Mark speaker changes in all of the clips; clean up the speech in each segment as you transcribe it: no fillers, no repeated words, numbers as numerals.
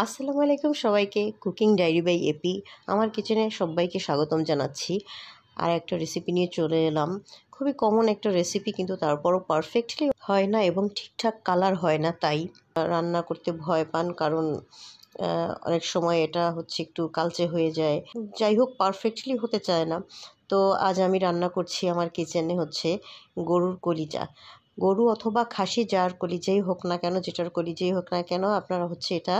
Speaker 1: আসসালামু আলাইকুম সবাইকে। কুকিং ডায়েরি বাই এপি আমার কিচেনে সবাইকে স্বাগতম জানাচ্ছি। আর একটা রেসিপি নিয়ে চলে এলাম। খুবই কমন একটা রেসিপি, কিন্তু তারপরও পারফেক্টলি হয় না এবং ঠিকঠাক কালার হয় না, তাই রান্না করতে ভয় পান, কারণ অনেক সময় এটা হচ্ছে একটু কালচে হয়ে যায়, যাই হোক পারফেক্টলি হতে চায় না। তো আজ আমি রান্না করছি আমার কিচেনে হচ্ছে গরুর কলিজা। গরু অথবা খাসি, যার কলিজাই হোক না কেন, যেটার কলিজাই হোক না কেন, আপনারা হচ্ছে এটা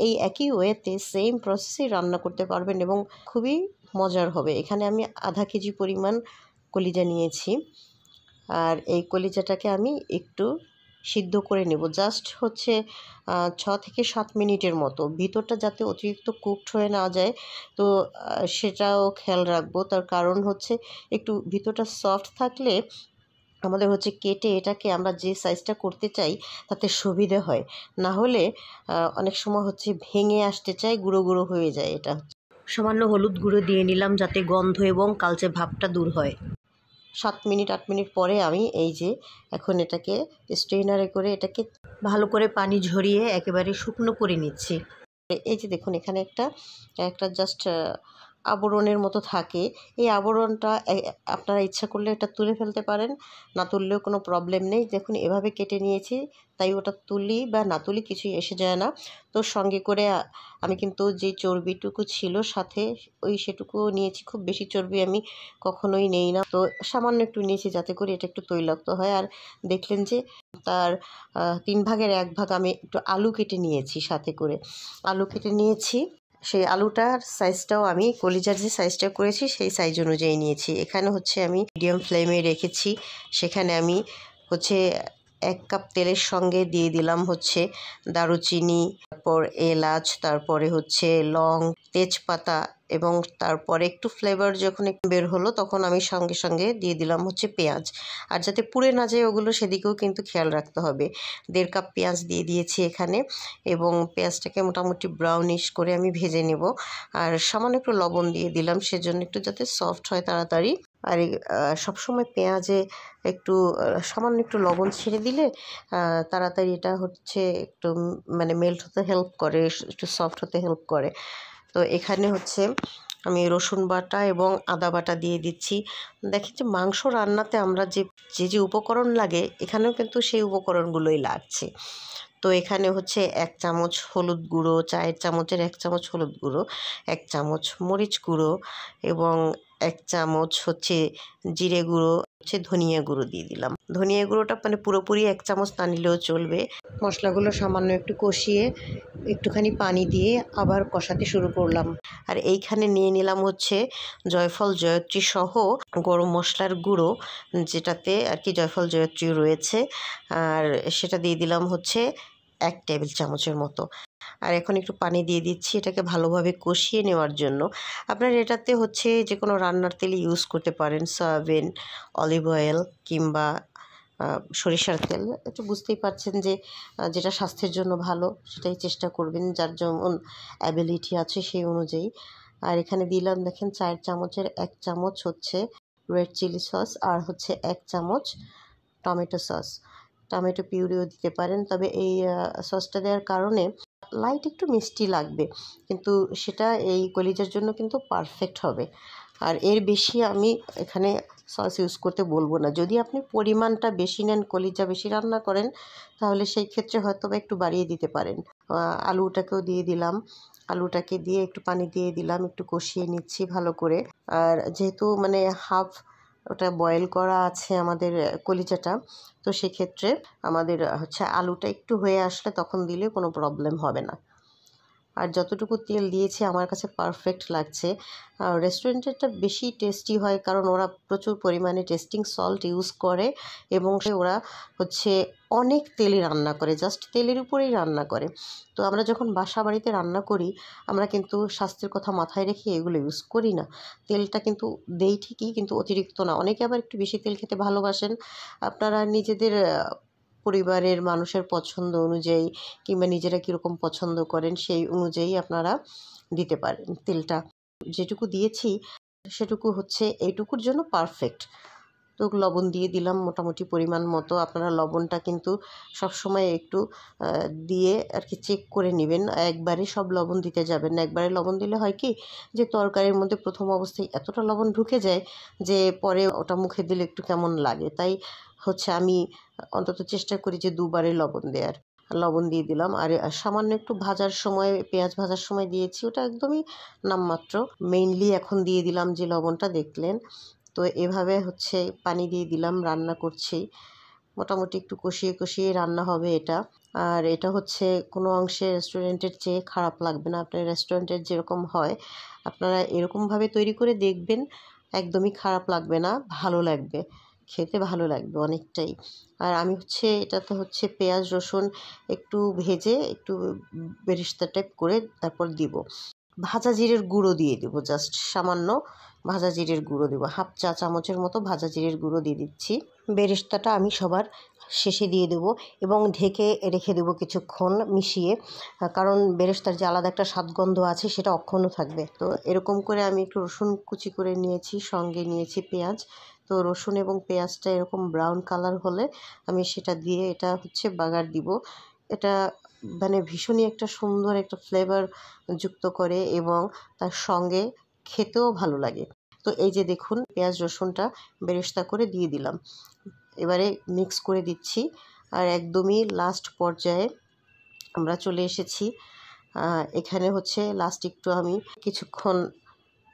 Speaker 1: এই একই ওয়েতে সেম প্রসেসেই রান্না করতে পারবেন এবং খুবই মজার হবে। এখানে আমি আধা কেজি পরিমাণ কলিজা নিয়েছি, আর এই কলিজাটাকে আমি একটু সিদ্ধ করে নেব, জাস্ট হচ্ছে 6 থেকে 7 মিনিটের মতো। ভিতরটা যাতে অতিরিক্ত কুকড হয়ে না যায়, তো সেটাও খেয়াল রাখবো। তার কারণ হচ্ছে একটু ভিতরটা সফট থাকলে আমাদের হচ্ছে কেটে এটাকে আমরা যে সাইজটা করতে চাই তাতে সুবিধে হয়। না হলে অনেক সময় হচ্ছে ভেঙে আসতে চায়, গুঁড়ো গুঁড়ো হয়ে যায়। এটা সামান্য হলুদ গুঁড়ো দিয়ে নিলাম যাতে গন্ধ এবং কালচে ভাবটা দূর হয়। 7 মিনিট 8 মিনিট পরে আমি এই যে এখন এটাকে স্ট্রেনারে করে এটাকে ভালো করে পানি ঝরিয়ে একেবারে শুকনো করে নিচ্ছি। এই যে দেখুন, এখানে একটা একটা জাস্ট আবরণের মতো থাকে। এই আবরণটা আপনারা ইচ্ছা করলে এটা তুলে ফেলতে পারেন, না তুললেও কোনো প্রবলেম নেই। দেখুন এভাবে কেটে নিয়েছি, তাই ওটা তুলি বা না তুলি কিছুই এসে যায় না। তো সঙ্গে করে আমি কিন্তু যে চর্বিটুকু ছিল সাথে সেটুকুও নিয়েছি। খুব বেশি চর্বি আমি কখনোই নেই না, তো সামান্য একটু নিয়েছি যাতে করে এটা একটু তৈলাক্ত হয়। আর দেখলেন যে তার 3/1 ভাগ আমি একটু আলু কেটে নিয়েছি, সাথে করে আলু কেটে নিয়েছি। সেই আলুটার সাইজটাও আমি কলিজার যে সাইজটা করেছি সেই সাইজ অনুযায়ী নিয়েছি। এখানে হচ্ছে আমি মিডিয়াম ফ্লেমে রেখেছি। সেখানে আমি হচ্ছে 1 কাপ তেলের সঙ্গে দিয়ে দিলাম হচ্ছে দারুচিনি, তারপর এলাচ, তারপরে হচ্ছে লং, তেজপাতা, এবং তারপরে একটু ফ্লেভার যখন একটু বের হলো তখন আমি সঙ্গে সঙ্গে দিয়ে দিলাম হচ্ছে পেঁয়াজ। আর যাতে পুড়ে না যায় ওগুলো, সেদিকেও কিন্তু খেয়াল রাখতে হবে। 1.5 কাপ পেঁয়াজ দিয়ে দিয়েছি এখানে, এবং পেঁয়াজটাকে মোটামুটি ব্রাউনিশ করে আমি ভেজে নেব। আর সামান্য একটু লবণ দিয়ে দিলাম, সেজন্য একটু যাতে সফট হয় তাড়াতাড়ি। আর সবসময় পেঁয়াজে একটু সামান্য একটু লবণ ছেড়ে দিলে তাড়াতাড়ি এটা হচ্ছে একটু মানে মেল্ট হতে হেল্প করে, একটু সফট হতে হেল্প করে। তো এখানে হচ্ছে আমি রসুন বাটা এবং আদা বাটা দিয়ে দিচ্ছি। দেখি যে মাংস রান্নাতে আমরা যে যে যে উপকরণ লাগে, এখানেও কিন্তু সেই উপকরণগুলোই লাগছে। তো এখানে হচ্ছে 1 চামচ হলুদ গুঁড়ো, চায়ের চামচের 1 চামচ হলুদ গুঁড়ো, 1 চামচ মরিচ গুঁড়ো, এবং 1 চামচ হচ্ছে জিরে গুঁড়ো, হচ্ছে ধনিয়া গুঁড়ো দিয়ে দিলাম। ধনিয়া গুঁড়োটা মানে পুরোপুরি 1 চামচ না নিলেও চলবে। মশলাগুলো সামান্য একটু কষিয়ে একটুখানি পানি দিয়ে আবার কষাতে শুরু করলাম। আর এইখানে নিয়ে নিলাম হচ্ছে জয়ফল জয়ত্রী সহ গরম মশলার গুঁড়ো, যেটাতে আর কি জয়ফল জয়ত্রী রয়েছে। আর সেটা দিয়ে দিলাম হচ্ছে 1 টেবিল চামচের মতো। আর এখন একটু পানি দিয়ে দিচ্ছি এটাকে ভালোভাবে কষিয়ে নেওয়ার জন্য। আপনারা এটাতে হচ্ছে যে কোনো রান্নার তেল ইউজ করতে পারেন, সয়াবিন, অলিভ অয়েল কিংবা সরিষার তেল। একটু বুঝতেই পারছেন যে যেটা স্বাস্থ্যের জন্য ভালো সেটাই চেষ্টা করবেন, যার যেমন অ্যাবিলিটি আছে সেই অনুযায়ী। আর এখানে দিলাম দেখেন চায়ের চামচের 1 চামচ হচ্ছে রেড চিলি সস, আর হচ্ছে 1 চামচ টমেটো সস। টমেটো পিউরিও দিতে পারেন, তবে এই সসটা দেওয়ার কারণে লাইট একটু মিষ্টি লাগবে, কিন্তু সেটা এই কলিজার জন্য কিন্তু পারফেক্ট হবে। আর এর বেশি আমি এখানে সস ইউজ করতে বলবো না। যদি আপনি পরিমাণটা বেশি নেন, কলিজা বেশি রান্না করেন, তাহলে সেই ক্ষেত্রে হয়তো বা একটু বাড়িয়ে দিতে পারেন। আলুটাকেও দিয়ে দিলাম, আলুটাকে দিয়ে একটু পানি দিয়ে দিলাম, একটু কষিয়ে নিচ্ছি ভালো করে। আর যেহেতু মানে হাফ ওটা বয়েল করা আছে আমাদের কলিজাটা, তো সেক্ষেত্রে আমাদের হচ্ছে আলুটা একটু হয়ে আসলে তখন দিলে কোনো প্রবলেম হবে না। আর যতটুকু তেল দিয়েছি আমার কাছে পারফেক্ট লাগছে। রেস্টুরেন্টেরটা বেশি টেস্টি হয়, কারণ ওরা প্রচুর পরিমাণে টেস্টিং সল্ট ইউজ করে, এবং ওরা হচ্ছে অনেক তেলে রান্না করে, জাস্ট তেলের উপরেই রান্না করে। তো আমরা যখন বাসা বাড়িতে রান্না করি, আমরা কিন্তু স্বাস্থ্যের কথা মাথায় রেখে এগুলো ইউজ করি না। তেলটা কিন্তু দেই ঠিকই, কিন্তু অতিরিক্ত না। অনেকে আবার একটু বেশি তেল খেতে ভালোবাসেন। আপনারা নিজেদের পরিবারের মানুষের পছন্দ অনুযায়ী কিংবা নিজেরা কীরকম পছন্দ করেন সেই অনুযায়ী আপনারা দিতে পারেন তেলটা। যেটুকু দিয়েছি সেটুকু হচ্ছে এইটুকুর জন্য পারফেক্ট। তো লবণ দিয়ে দিলাম মোটামুটি পরিমাণ মতো। আপনারা লবণটা কিন্তু সবসময় একটু দিয়ে আর কি চেক করে নেবেন, একবারে সব লবণ দিতে যাবেন না। একবারে লবণ দিলে হয় কি যে তরকারির মধ্যে প্রথম অবস্থায় এতটা লবণ ঢুকে যায় যে পরে ওটা মুখে দিলে একটু কেমন লাগে। তাই হচ্ছে আমি অন্তত চেষ্টা করি যে দুবারে লবণ দেওয়ার। লবণ দিয়ে দিলাম, আর সামান্য একটু ভাজার সময়, পেঁয়াজ ভাজার সময় দিয়েছি, ওটা একদমই নামমাত্র। মেইনলি এখন দিয়ে দিলাম যে লবণটা দেখলেন। তো এভাবে হচ্ছে পানি দিয়ে দিলাম, রান্না করছি। মোটামুটি একটু কষিয়ে কষিয়ে রান্না হবে এটা। আর এটা হচ্ছে কোনো অংশে রেস্টুরেন্টের চেয়ে খারাপ লাগবে না। আপনার রেস্টুরেন্টের যেরকম হয় আপনারা এরকমভাবে তৈরি করে দেখবেন, একদমই খারাপ লাগবে না, ভালো লাগবে, খেতে ভালো লাগবে অনেকটাই। আর আমি হচ্ছে এটাতে হচ্ছে পেঁয়াজ রসুন একটু ভেজে একটু বেরেস্তা টাইপ করে তারপর দিব। ভাজা জিরের গুঁড়ো দিয়ে দেবো, জাস্ট সামান্য ভাজা জিরের গুঁড়ো দেবো, হাফ চা চামচের মতো ভাজা জিরের গুঁড়ো দিয়ে দিচ্ছি। বেরেস্তাটা আমি সবার শেষে দিয়ে দেবো এবং ঢেকে রেখে দেবো কিছুক্ষণ মিশিয়ে, কারণ বেরেস্তার যে আলাদা একটা স্বাদগন্ধ আছে সেটা অক্ষুণ্ণ থাকবে। তো এরকম করে আমি একটু রসুন কুচি করে নিয়েছি, সঙ্গে নিয়েছি পেঁয়াজ। তো রসুন এবং পেঁয়াজটা এরকম ব্রাউন কালার হলে আমি সেটা দিয়ে এটা হচ্ছে বাগার দিব। এটা মানে ভীষণই একটা সুন্দর একটা ফ্লেভার যুক্ত করে এবং তার সঙ্গে খেতেও ভালো লাগে। তো এই যে দেখুন পেঁয়াজ রসুনটা বেরেস্তা করে দিয়ে দিলাম, এবারে মিক্স করে দিচ্ছি। আর একদমই লাস্ট পর্যায়ে আমরা চলে এসেছি। এখানে হচ্ছে লাস্ট একটু আমি কিছুক্ষণ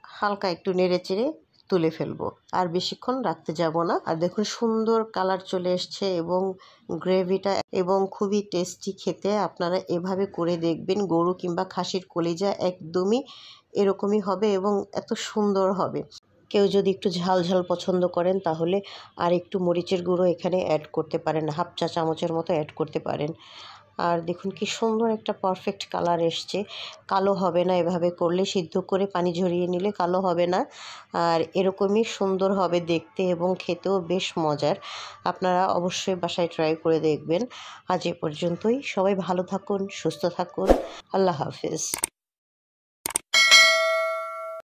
Speaker 1: হালকা একটু নেড়ে চেড়ে তুলে ফেলবো, আর বেশিক্ষণ রাখতে যাব না। আর দেখুন সুন্দর কালার চলে এসছে এবং গ্রেভিটা এবং খুবই টেস্টি খেতে। আপনারা এভাবে করে দেখবেন, গরু কিংবা খাসির কলিজা একদমই এরকমই হবে এবং এত সুন্দর হবে। কেউ যদি একটু ঝাল ঝাল পছন্দ করেন তাহলে আর একটু মরিচের গুঁড়ো এখানে অ্যাড করতে পারেন, হাফ চা চামচের মতো অ্যাড করতে পারেন। আর দেখুন কি সুন্দর একটা পারফেক্ট কালার এসছে, কালো হবে না এভাবে করলে, সিদ্ধ করে পানি ঝরিয়ে নিলে কালো হবে না। আর এরকমই সুন্দর হবে দেখতে এবং খেতেও বেশ মজার। আপনারা অবশ্যই বাসায় ট্রাই করে দেখবেন। আজ এ পর্যন্তই, সবাই ভালো থাকুন, সুস্থ থাকুন, আল্লাহ হাফেজ।